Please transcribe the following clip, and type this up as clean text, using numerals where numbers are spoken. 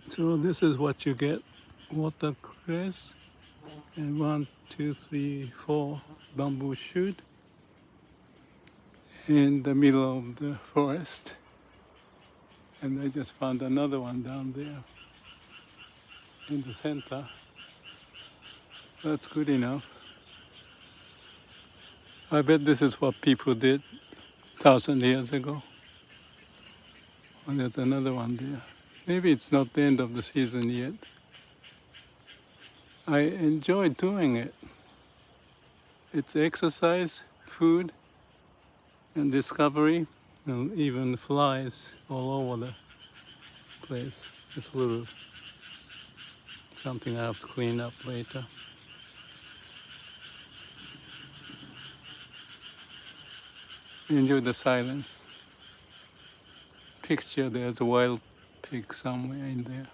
So this is what you get: watercress and 1, 2, 3, 4 bamboo shoot in the middle of the forest. And I just found another one down there in the center. That's good enough. I bet this is what people did 1,000 years ago. And there's another one there. Maybe it's not the end of the season yet. I enjoy doing it. It's exercise, food, and discovery, and even flies all over the place. It's a little something I have to clean up later. Enjoy the silence. Picture there's a wild pig somewhere in there.